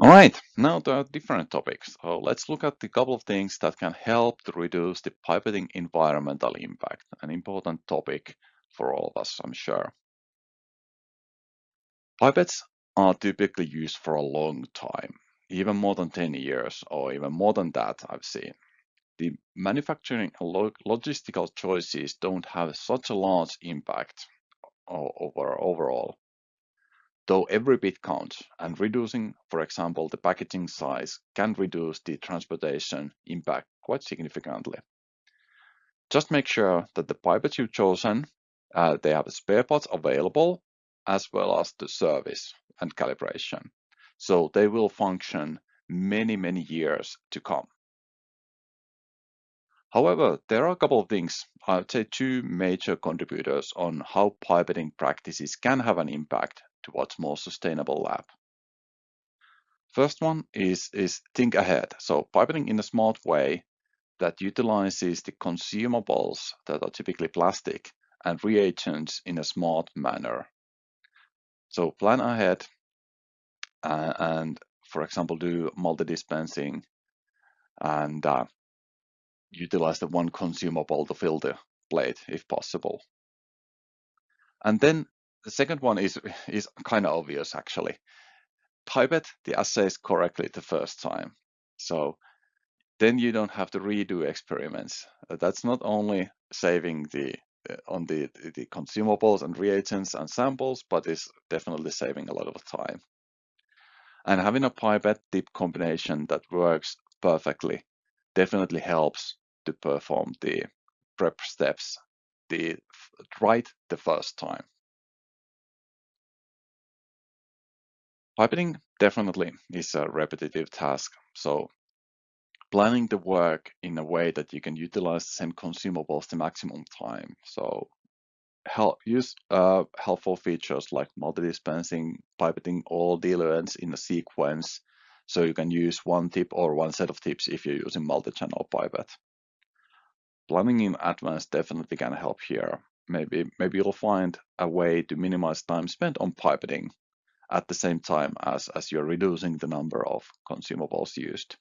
All right, now there are different topics. So let's look at a couple of things that can help to reduce the pipetting environmental impact, an important topic for all of us, I'm sure. Pipettes are typically used for a long time, even more than 10 years or even more than that, I've seen. The manufacturing and logistical choices don't have such a large impact overall, though every bit counts, and reducing, for example, the packaging size can reduce the transportation impact quite significantly. Just make sure that the pipettes you've chosen, they have spare parts available, as well as the service and calibration. So they will function many, many years to come. However, there are a couple of things, I'd say two major contributors on how pipetting practices can have an impact towards more sustainable lab. First one is think ahead. So pipetting in a smart way that utilizes the consumables that are typically plastic and reagents in a smart manner. So plan ahead and, for example, do multi-dispensing and utilize the one consumable to fill the plate if possible. And then the second one is kind of obvious actually. Pipette the assays correctly the first time. So then you don't have to redo experiments. That's not only saving on the consumables and reagents and samples, but it's definitely saving a lot of time. And having a pipette tip combination that works perfectly definitely helps to perform the prep steps right the first time. Pipetting definitely is a repetitive task, so planning the work in a way that you can utilize the same consumables the maximum time. So use helpful features like multi-dispensing, pipetting all diluents in a sequence, so you can use one tip or one set of tips if you're using multi-channel pipette. Planning in advance definitely can help here. Maybe you'll find a way to minimize time spent on pipetting at the same time as you're reducing the number of consumables used.